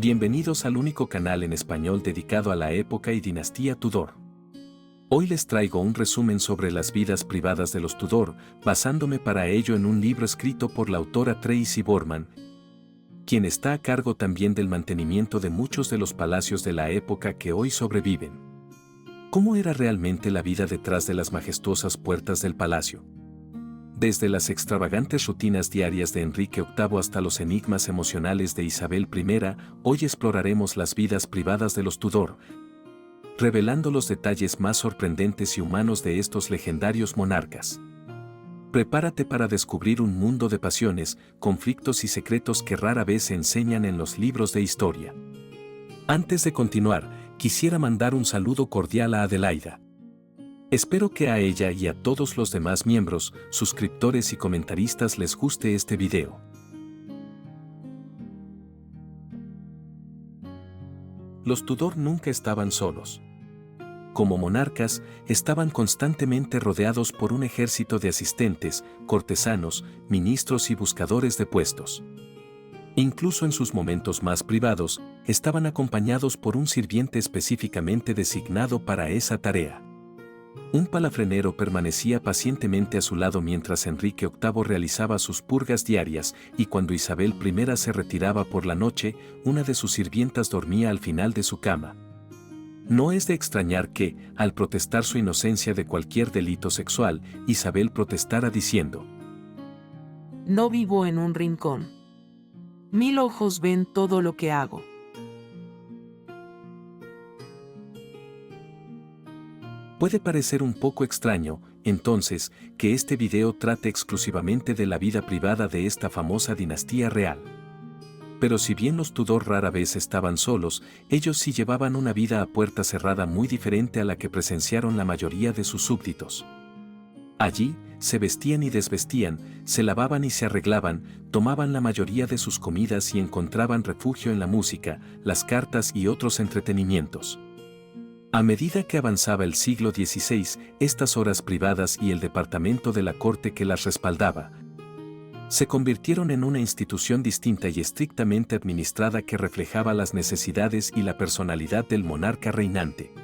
Bienvenidos al único canal en español dedicado a la época y dinastía Tudor. Hoy les traigo un resumen sobre las vidas privadas de los Tudor, basándome para ello en un libro escrito por la autora Tracy Borman, quien está a cargo también del mantenimiento de muchos de los palacios de la época que hoy sobreviven. ¿Cómo era realmente la vida detrás de las majestuosas puertas del palacio? Desde las extravagantes rutinas diarias de Enrique VIII hasta los enigmas emocionales de Isabel I, hoy exploraremos las vidas privadas de los Tudor, revelando los detalles más sorprendentes y humanos de estos legendarios monarcas. Prepárate para descubrir un mundo de pasiones, conflictos y secretos que rara vez se enseñan en los libros de historia. Antes de continuar, quisiera mandar un saludo cordial a Adelaida. Espero que a ella y a todos los demás miembros, suscriptores y comentaristas les guste este video. Los Tudor nunca estaban solos. Como monarcas, estaban constantemente rodeados por un ejército de asistentes, cortesanos, ministros y buscadores de puestos. Incluso en sus momentos más privados, estaban acompañados por un sirviente específicamente designado para esa tarea. Un palafrenero permanecía pacientemente a su lado mientras Enrique VIII realizaba sus purgas diarias, y cuando Isabel I se retiraba por la noche, una de sus sirvientas dormía al final de su cama. No es de extrañar que, al protestar su inocencia de cualquier delito sexual, Isabel protestara diciendo: No vivo en un rincón. 1000 ojos ven todo lo que hago. Puede parecer un poco extraño, entonces, que este video trate exclusivamente de la vida privada de esta famosa dinastía real. Pero si bien los Tudor rara vez estaban solos, ellos sí llevaban una vida a puerta cerrada muy diferente a la que presenciaron la mayoría de sus súbditos. Allí, se vestían y desvestían, se lavaban y se arreglaban, tomaban la mayoría de sus comidas y encontraban refugio en la música, las cartas y otros entretenimientos. A medida que avanzaba el siglo XVI, estas horas privadas y el departamento de la corte que las respaldaba se convirtieron en una institución distinta y estrictamente administrada que reflejaba las necesidades y la personalidad del monarca reinante.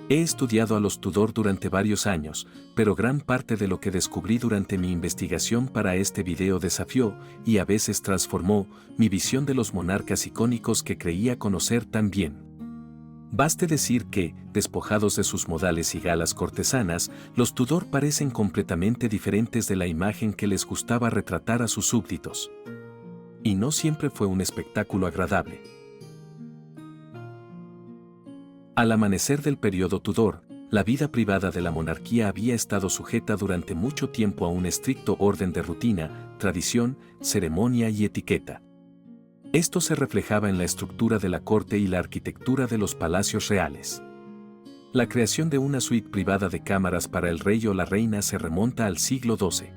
He estudiado a los Tudor durante varios años, pero gran parte de lo que descubrí durante mi investigación para este video desafió, y a veces transformó, mi visión de los monarcas icónicos que creía conocer tan bien. Baste decir que, despojados de sus modales y galas cortesanas, los Tudor parecen completamente diferentes de la imagen que les gustaba retratar a sus súbditos. Y no siempre fue un espectáculo agradable. Al amanecer del periodo Tudor, la vida privada de la monarquía había estado sujeta durante mucho tiempo a un estricto orden de rutina, tradición, ceremonia y etiqueta. Esto se reflejaba en la estructura de la corte y la arquitectura de los palacios reales. La creación de una suite privada de cámaras para el rey o la reina se remonta al siglo XII.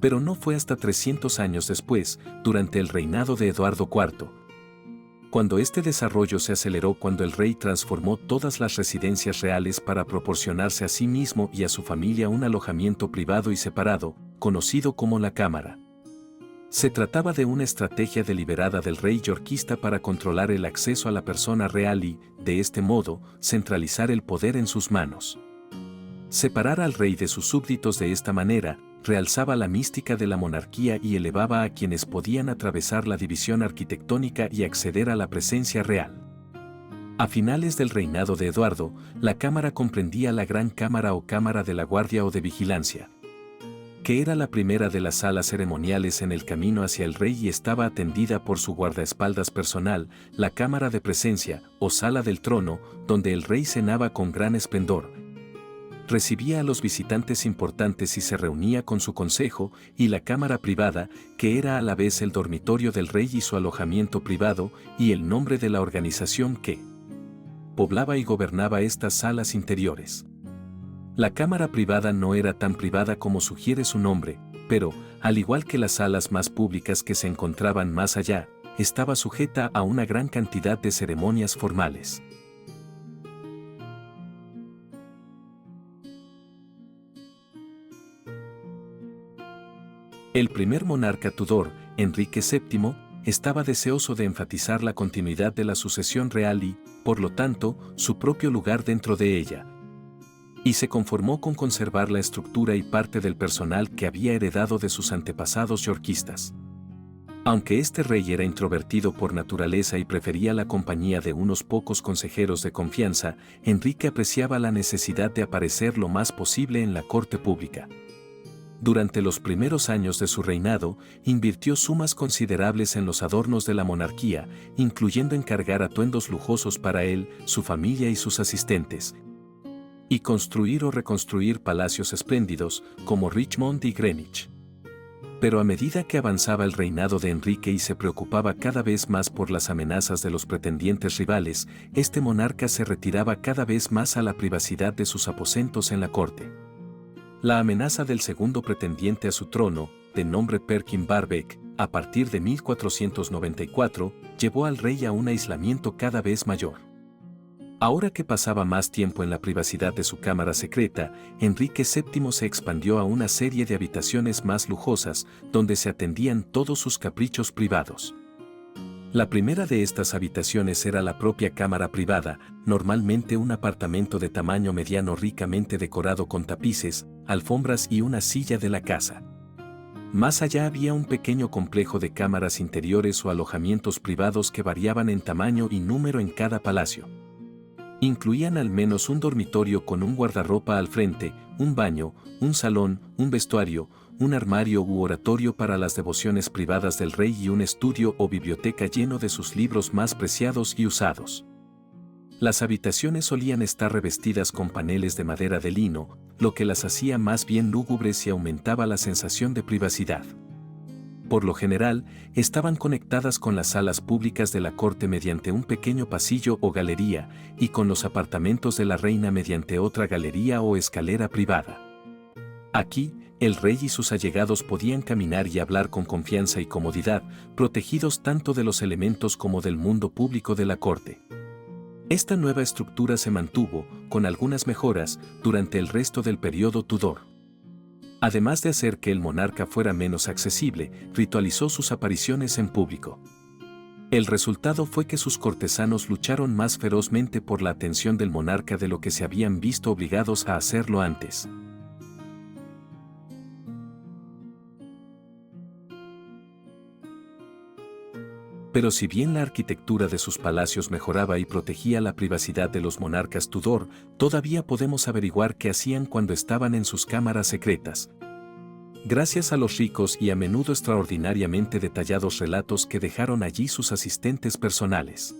Pero no fue hasta 300 años después, durante el reinado de Eduardo IV, cuando este desarrollo se aceleró cuando el rey transformó todas las residencias reales para proporcionarse a sí mismo y a su familia un alojamiento privado y separado, conocido como la cámara. Se trataba de una estrategia deliberada del rey yorquista para controlar el acceso a la persona real y, de este modo, centralizar el poder en sus manos. Separar al rey de sus súbditos de esta manera, realzaba la mística de la monarquía y elevaba a quienes podían atravesar la división arquitectónica y acceder a la presencia real. A finales del reinado de Eduardo, la cámara comprendía la Gran Cámara o Cámara de la Guardia o de Vigilancia, que era la primera de las salas ceremoniales en el camino hacia el rey y estaba atendida por su guardaespaldas personal, la Cámara de Presencia, o Sala del Trono, donde el rey cenaba con gran esplendor, recibía a los visitantes importantes y se reunía con su consejo, y la Cámara Privada, que era a la vez el dormitorio del rey y su alojamiento privado, y el nombre de la organización que poblaba y gobernaba estas salas interiores. La cámara privada no era tan privada como sugiere su nombre, pero, al igual que las salas más públicas que se encontraban más allá, estaba sujeta a una gran cantidad de ceremonias formales. El primer monarca Tudor, Enrique VII, estaba deseoso de enfatizar la continuidad de la sucesión real y, por lo tanto, su propio lugar dentro de ella. Y se conformó con conservar la estructura y parte del personal que había heredado de sus antepasados yorkistas. Aunque este rey era introvertido por naturaleza y prefería la compañía de unos pocos consejeros de confianza, Enrique apreciaba la necesidad de aparecer lo más posible en la corte pública. Durante los primeros años de su reinado, invirtió sumas considerables en los adornos de la monarquía, incluyendo encargar atuendos lujosos para él, su familia y sus asistentes, y construir o reconstruir palacios espléndidos, como Richmond y Greenwich. Pero a medida que avanzaba el reinado de Enrique y se preocupaba cada vez más por las amenazas de los pretendientes rivales, este monarca se retiraba cada vez más a la privacidad de sus aposentos en la corte. La amenaza del segundo pretendiente a su trono, de nombre Perkin Warbeck, a partir de 1494, llevó al rey a un aislamiento cada vez mayor. Ahora que pasaba más tiempo en la privacidad de su cámara secreta, Enrique VII se expandió a una serie de habitaciones más lujosas, donde se atendían todos sus caprichos privados. La primera de estas habitaciones era la propia cámara privada, normalmente un apartamento de tamaño mediano ricamente decorado con tapices, alfombras y una silla de la casa. Más allá había un pequeño complejo de cámaras interiores o alojamientos privados que variaban en tamaño y número en cada palacio. Incluían al menos un dormitorio con un guardarropa al frente, un baño, un salón, un vestuario, un armario u oratorio para las devociones privadas del rey y un estudio o biblioteca lleno de sus libros más preciados y usados. Las habitaciones solían estar revestidas con paneles de madera de lino, lo que las hacía más bien lúgubres y aumentaba la sensación de privacidad. Por lo general, estaban conectadas con las salas públicas de la corte mediante un pequeño pasillo o galería, y con los apartamentos de la reina mediante otra galería o escalera privada. Aquí, el rey y sus allegados podían caminar y hablar con confianza y comodidad, protegidos tanto de los elementos como del mundo público de la corte. Esta nueva estructura se mantuvo, con algunas mejoras, durante el resto del periodo Tudor. Además de hacer que el monarca fuera menos accesible, ritualizó sus apariciones en público. El resultado fue que sus cortesanos lucharon más ferozmente por la atención del monarca de lo que se habían visto obligados a hacerlo antes. Pero si bien la arquitectura de sus palacios mejoraba y protegía la privacidad de los monarcas Tudor, todavía podemos averiguar qué hacían cuando estaban en sus cámaras secretas. Gracias a los ricos y a menudo extraordinariamente detallados relatos que dejaron allí sus asistentes personales.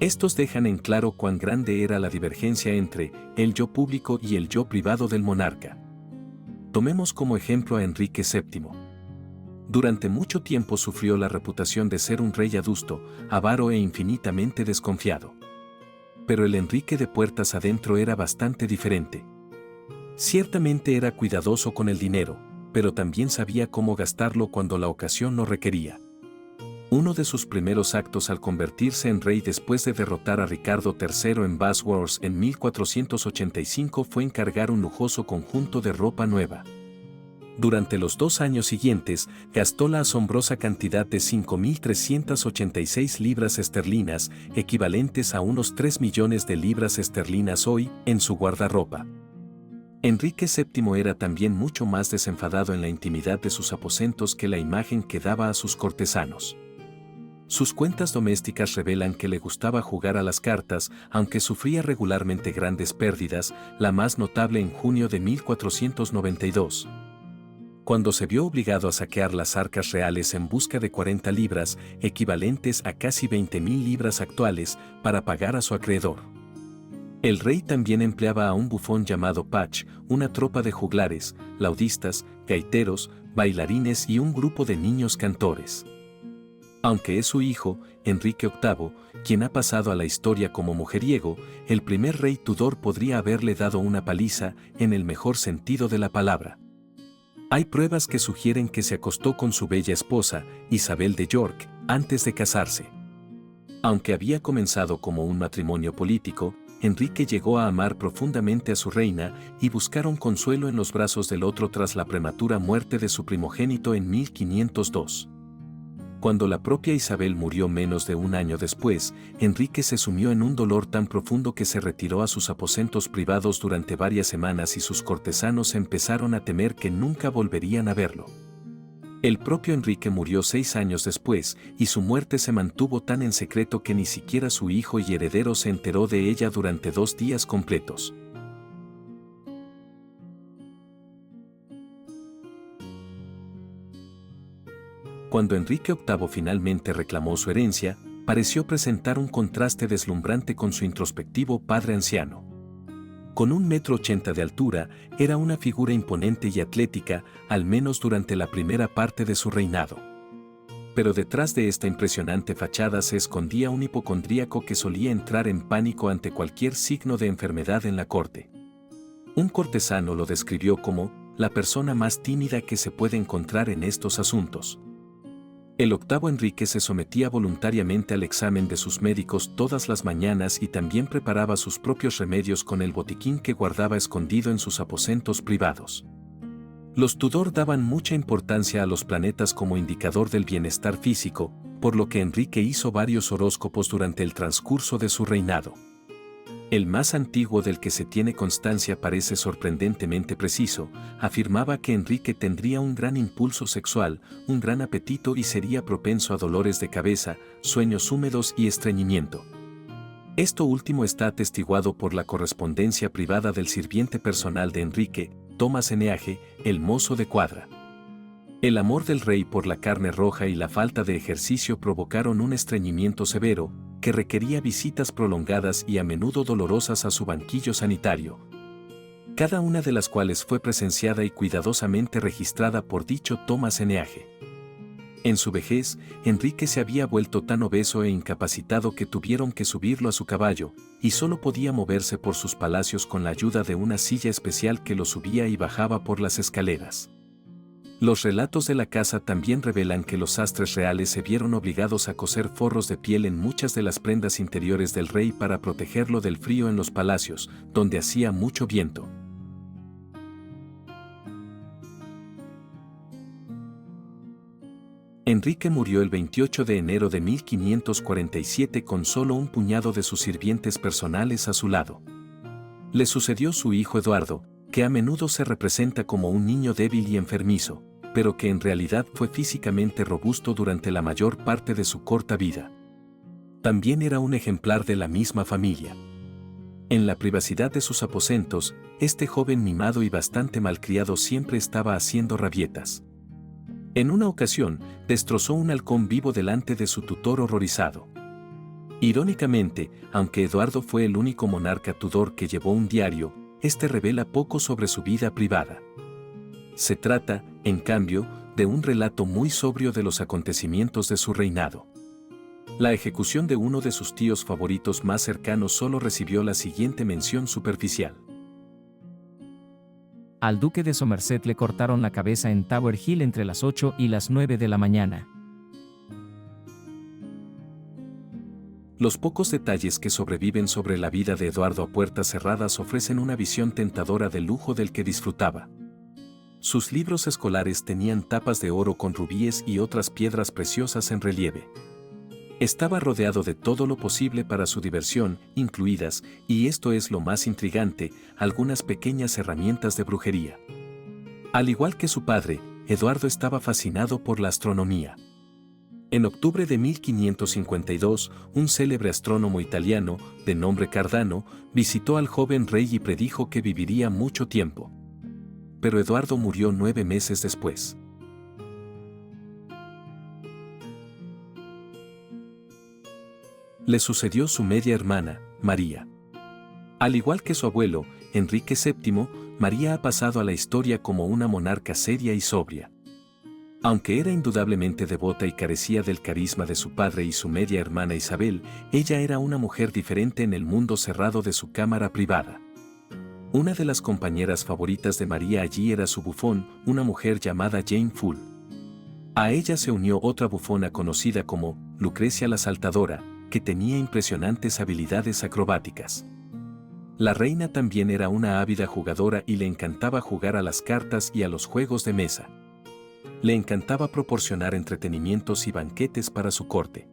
Estos dejan en claro cuán grande era la divergencia entre el yo público y el yo privado del monarca. Tomemos como ejemplo a Enrique VII. Durante mucho tiempo sufrió la reputación de ser un rey adusto, avaro e infinitamente desconfiado. Pero el Enrique de puertas adentro era bastante diferente. Ciertamente era cuidadoso con el dinero, pero también sabía cómo gastarlo cuando la ocasión lo requería. Uno de sus primeros actos al convertirse en rey después de derrotar a Ricardo III en Bosworth en 1485 fue encargar un lujoso conjunto de ropa nueva. Durante los 2 años siguientes, gastó la asombrosa cantidad de 5.386 libras esterlinas, equivalentes a unos 3 millones de libras esterlinas hoy, en su guardarropa. Enrique VII era también mucho más desenfadado en la intimidad de sus aposentos que la imagen que daba a sus cortesanos. Sus cuentas domésticas revelan que le gustaba jugar a las cartas, aunque sufría regularmente grandes pérdidas, la más notable en junio de 1492. Cuando se vio obligado a saquear las arcas reales en busca de 40 libras, equivalentes a casi 20.000 libras actuales, para pagar a su acreedor. El rey también empleaba a un bufón llamado Patch, una tropa de juglares, laudistas, gaiteros, bailarines y un grupo de niños cantores. Aunque es su hijo, Enrique VIII, quien ha pasado a la historia como mujeriego, el primer rey Tudor podría haberle dado una paliza, en el mejor sentido de la palabra. Hay pruebas que sugieren que se acostó con su bella esposa, Isabel de York, antes de casarse. Aunque había comenzado como un matrimonio político, Enrique llegó a amar profundamente a su reina y buscaron consuelo en los brazos del otro tras la prematura muerte de su primogénito en 1502. Cuando la propia Isabel murió menos de un año después, Enrique se sumió en un dolor tan profundo que se retiró a sus aposentos privados durante varias semanas y sus cortesanos empezaron a temer que nunca volverían a verlo. El propio Enrique murió 6 años después, y su muerte se mantuvo tan en secreto que ni siquiera su hijo y heredero se enteró de ella durante 2 días completos. Cuando Enrique VIII finalmente reclamó su herencia, pareció presentar un contraste deslumbrante con su introspectivo padre anciano. Con 1,80 m de altura, era una figura imponente y atlética, al menos durante la primera parte de su reinado. Pero detrás de esta impresionante fachada se escondía un hipocondríaco que solía entrar en pánico ante cualquier signo de enfermedad en la corte. Un cortesano lo describió como la persona más tímida que se puede encontrar en estos asuntos. El octavo Enrique se sometía voluntariamente al examen de sus médicos todas las mañanas y también preparaba sus propios remedios con el botiquín que guardaba escondido en sus aposentos privados. Los Tudor daban mucha importancia a los planetas como indicador del bienestar físico, por lo que Enrique hizo varios horóscopos durante el transcurso de su reinado. El más antiguo del que se tiene constancia parece sorprendentemente preciso, afirmaba que Enrique tendría un gran impulso sexual, un gran apetito y sería propenso a dolores de cabeza, sueños húmedos y estreñimiento. Esto último está atestiguado por la correspondencia privada del sirviente personal de Enrique, Tomás Eneage, el mozo de cuadra. El amor del rey por la carne roja y la falta de ejercicio provocaron un estreñimiento severo, que requería visitas prolongadas y a menudo dolorosas a su banquillo sanitario, cada una de las cuales fue presenciada y cuidadosamente registrada por dicho Tomás Eneage. En su vejez, Enrique se había vuelto tan obeso e incapacitado que tuvieron que subirlo a su caballo, y solo podía moverse por sus palacios con la ayuda de una silla especial que lo subía y bajaba por las escaleras. Los relatos de la casa también revelan que los sastres reales se vieron obligados a coser forros de piel en muchas de las prendas interiores del rey para protegerlo del frío en los palacios, donde hacía mucho viento. Enrique murió el 28 de enero de 1547 con solo un puñado de sus sirvientes personales a su lado. Le sucedió su hijo Eduardo, que a menudo se representa como un niño débil y enfermizo, pero que en realidad fue físicamente robusto durante la mayor parte de su corta vida. También era un ejemplar de la misma familia. En la privacidad de sus aposentos, este joven mimado y bastante malcriado siempre estaba haciendo rabietas. En una ocasión, destrozó un halcón vivo delante de su tutor horrorizado. Irónicamente, aunque Eduardo fue el único monarca Tudor que llevó un diario, este revela poco sobre su vida privada. Se trata, en cambio, de un relato muy sobrio de los acontecimientos de su reinado. La ejecución de uno de sus tíos favoritos más cercanos solo recibió la siguiente mención superficial. Al duque de Somerset le cortaron la cabeza en Tower Hill entre las 8 y las 9 de la mañana. Los pocos detalles que sobreviven sobre la vida de Eduardo a puertas cerradas ofrecen una visión tentadora del lujo del que disfrutaba. Sus libros escolares tenían tapas de oro con rubíes y otras piedras preciosas en relieve. Estaba rodeado de todo lo posible para su diversión, incluidas, y esto es lo más intrigante, algunas pequeñas herramientas de brujería. Al igual que su padre, Eduardo estaba fascinado por la astronomía. En octubre de 1552, un célebre astrónomo italiano, de nombre Cardano, visitó al joven rey y predijo que viviría mucho tiempo. Pero Eduardo murió 9 meses después. Le sucedió su media hermana, María. Al igual que su abuelo, Enrique VII, María ha pasado a la historia como una monarca seria y sobria. Aunque era indudablemente devota y carecía del carisma de su padre y su media hermana Isabel, ella era una mujer diferente en el mundo cerrado de su cámara privada. Una de las compañeras favoritas de María allí era su bufón, una mujer llamada Jane Full. A ella se unió otra bufona conocida como Lucrecia la Saltadora, que tenía impresionantes habilidades acrobáticas. La reina también era una ávida jugadora y le encantaba jugar a las cartas y a los juegos de mesa. Le encantaba proporcionar entretenimientos y banquetes para su corte.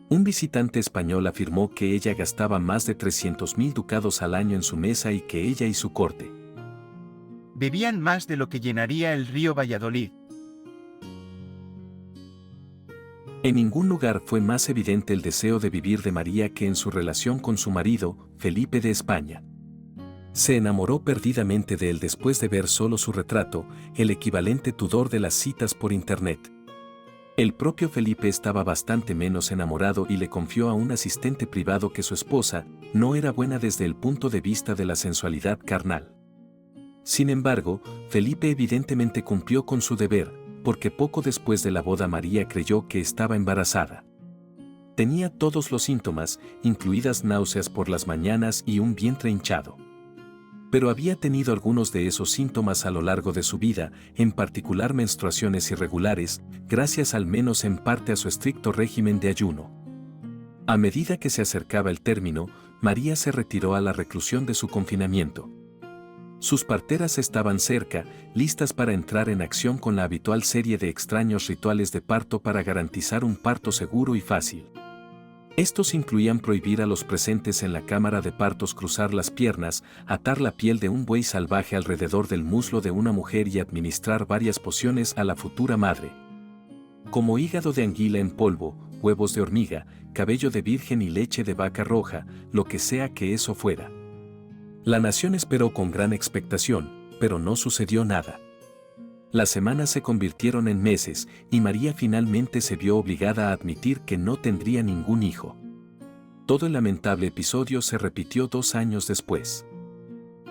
Un visitante español afirmó que ella gastaba más de 300.000 ducados al año en su mesa y que ella y su corte bebían más de lo que llenaría el río Valladolid. En ningún lugar fue más evidente el deseo de vivir de María que en su relación con su marido, Felipe de España. Se enamoró perdidamente de él después de ver solo su retrato, el equivalente Tudor de las citas por internet. El propio Felipe estaba bastante menos enamorado y le confió a un asistente privado que su esposa no era buena desde el punto de vista de la sensualidad carnal. Sin embargo, Felipe evidentemente cumplió con su deber, porque poco después de la boda María creyó que estaba embarazada. Tenía todos los síntomas, incluidas náuseas por las mañanas y un vientre hinchado. Pero había tenido algunos de esos síntomas a lo largo de su vida, en particular menstruaciones irregulares, gracias al menos en parte a su estricto régimen de ayuno. A medida que se acercaba el término, María se retiró a la reclusión de su confinamiento. Sus parteras estaban cerca, listas para entrar en acción con la habitual serie de extraños rituales de parto para garantizar un parto seguro y fácil. Estos incluían prohibir a los presentes en la cámara de partos cruzar las piernas, atar la piel de un buey salvaje alrededor del muslo de una mujer y administrar varias pociones a la futura madre, como hígado de anguila en polvo, huevos de hormiga, cabello de virgen y leche de vaca roja, lo que sea que eso fuera. La nación esperó con gran expectación, pero no sucedió nada. Las semanas se convirtieron en meses y María finalmente se vio obligada a admitir que no tendría ningún hijo. Todo el lamentable episodio se repitió 2 años después.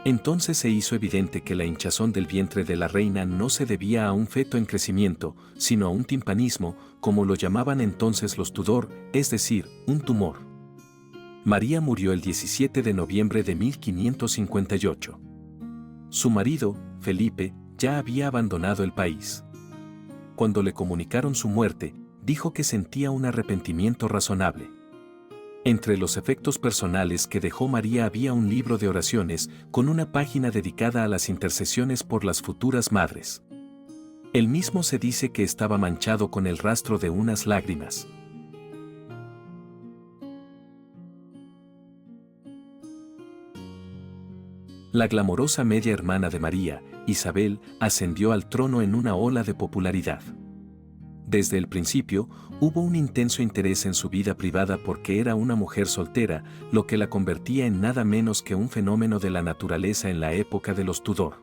Entonces se hizo evidente que la hinchazón del vientre de la reina no se debía a un feto en crecimiento, sino a un timpanismo, como lo llamaban entonces los Tudor, es decir, un tumor. María murió el 17 de noviembre de 1558. Su marido, Felipe, ya había abandonado el país. Cuando le comunicaron su muerte, dijo que sentía un arrepentimiento razonable. Entre los efectos personales que dejó María había un libro de oraciones con una página dedicada a las intercesiones por las futuras madres. El mismo se dice que estaba manchado con el rastro de unas lágrimas. La glamorosa media hermana de María, Isabel, ascendió al trono en una ola de popularidad. Desde el principio, hubo un intenso interés en su vida privada porque era una mujer soltera, lo que la convertía en nada menos que un fenómeno de la naturaleza en la época de los Tudor.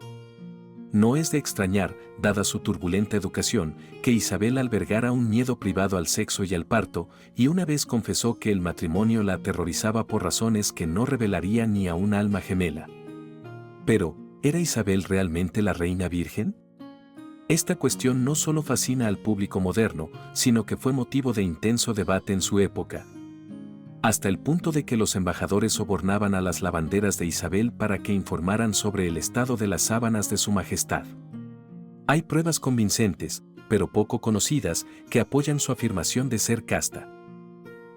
No es de extrañar, dada su turbulenta educación, que Isabel albergara un miedo privado al sexo y al parto, y una vez confesó que el matrimonio la aterrorizaba por razones que no revelaría ni a un alma gemela. Pero, ¿era Isabel realmente la reina virgen? Esta cuestión no solo fascina al público moderno, sino que fue motivo de intenso debate en su época. Hasta el punto de que los embajadores sobornaban a las lavanderas de Isabel para que informaran sobre el estado de las sábanas de su majestad. Hay pruebas convincentes, pero poco conocidas, que apoyan su afirmación de ser casta.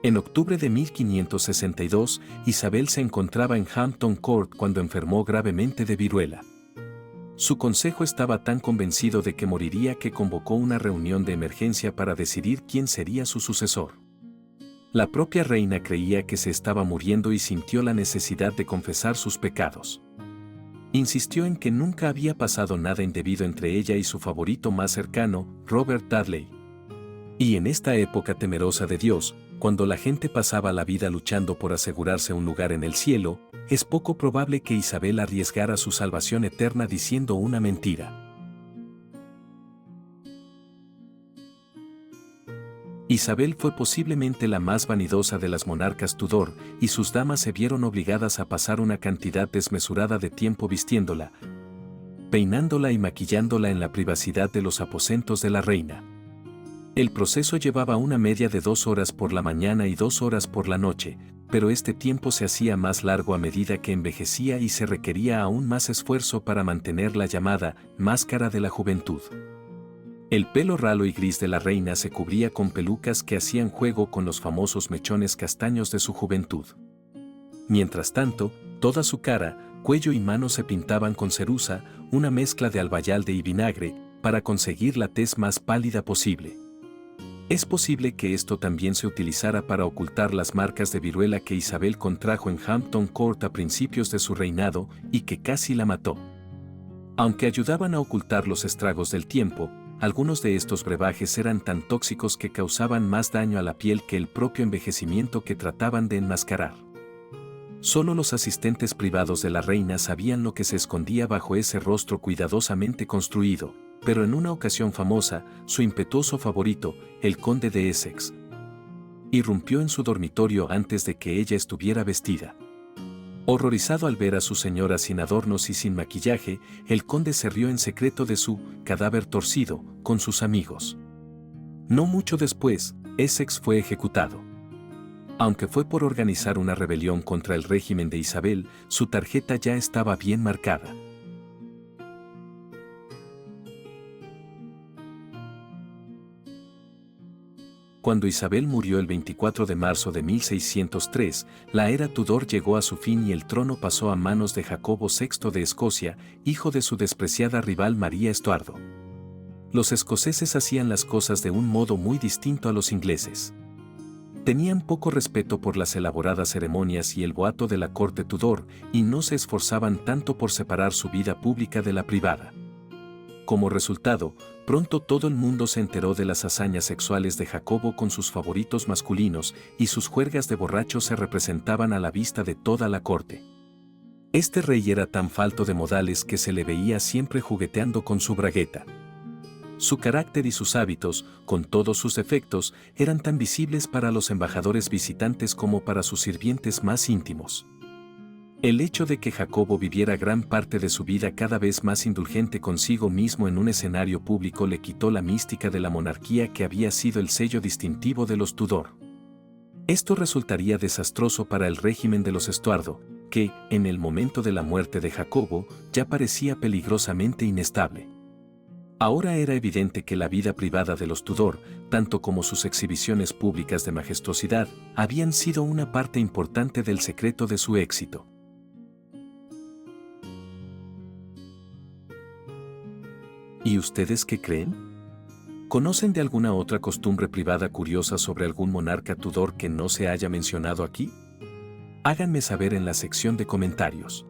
En octubre de 1562, Isabel se encontraba en Hampton Court cuando enfermó gravemente de viruela. Su consejo estaba tan convencido de que moriría que convocó una reunión de emergencia para decidir quién sería su sucesor. La propia reina creía que se estaba muriendo y sintió la necesidad de confesar sus pecados. Insistió en que nunca había pasado nada indebido entre ella y su favorito más cercano, Robert Dudley. Y en esta época temerosa de Dios, cuando la gente pasaba la vida luchando por asegurarse un lugar en el cielo, es poco probable que Isabel arriesgara su salvación eterna diciendo una mentira. Isabel fue posiblemente la más vanidosa de las monarcas Tudor, y sus damas se vieron obligadas a pasar una cantidad desmesurada de tiempo vistiéndola, peinándola y maquillándola en la privacidad de los aposentos de la reina. El proceso llevaba una media de 2 horas por la mañana y 2 horas por la noche, pero este tiempo se hacía más largo a medida que envejecía y se requería aún más esfuerzo para mantener la llamada máscara de la juventud. El pelo ralo y gris de la reina se cubría con pelucas que hacían juego con los famosos mechones castaños de su juventud. Mientras tanto, toda su cara, cuello y manos se pintaban con ceruza, una mezcla de albayalde y vinagre, para conseguir la tez más pálida posible. Es posible que esto también se utilizara para ocultar las marcas de viruela que Isabel contrajo en Hampton Court a principios de su reinado y que casi la mató. Aunque ayudaban a ocultar los estragos del tiempo, algunos de estos brebajes eran tan tóxicos que causaban más daño a la piel que el propio envejecimiento que trataban de enmascarar. Solo los asistentes privados de la reina sabían lo que se escondía bajo ese rostro cuidadosamente construido, pero en una ocasión famosa, su impetuoso favorito, el conde de Essex, irrumpió en su dormitorio antes de que ella estuviera vestida. Horrorizado al ver a su señora sin adornos y sin maquillaje, el conde se rió en secreto de su cadáver torcido con sus amigos. No mucho después, Essex fue ejecutado. Aunque fue por organizar una rebelión contra el régimen de Isabel, su tarjeta ya estaba bien marcada. Cuando Isabel murió el 24 de marzo de 1603, la era Tudor llegó a su fin y el trono pasó a manos de Jacobo VI de Escocia, hijo de su despreciada rival María Estuardo. Los escoceses hacían las cosas de un modo muy distinto a los ingleses. Tenían poco respeto por las elaboradas ceremonias y el boato de la corte Tudor, y no se esforzaban tanto por separar su vida pública de la privada. Como resultado, pronto todo el mundo se enteró de las hazañas sexuales de Jacobo con sus favoritos masculinos, y sus juergas de borracho se representaban a la vista de toda la corte. Este rey era tan falto de modales que se le veía siempre jugueteando con su bragueta. Su carácter y sus hábitos, con todos sus defectos, eran tan visibles para los embajadores visitantes como para sus sirvientes más íntimos. El hecho de que Jacobo viviera gran parte de su vida cada vez más indulgente consigo mismo en un escenario público le quitó la mística de la monarquía que había sido el sello distintivo de los Tudor. Esto resultaría desastroso para el régimen de los Estuardo, que, en el momento de la muerte de Jacobo, ya parecía peligrosamente inestable. Ahora era evidente que la vida privada de los Tudor, tanto como sus exhibiciones públicas de majestuosidad, habían sido una parte importante del secreto de su éxito. ¿Y ustedes qué creen? ¿Conocen de alguna otra costumbre privada curiosa sobre algún monarca Tudor que no se haya mencionado aquí? Háganme saber en la sección de comentarios.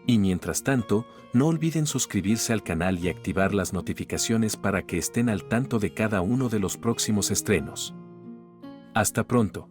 Y mientras tanto, no olviden suscribirse al canal y activar las notificaciones para que estén al tanto de cada uno de los próximos estrenos. Hasta pronto.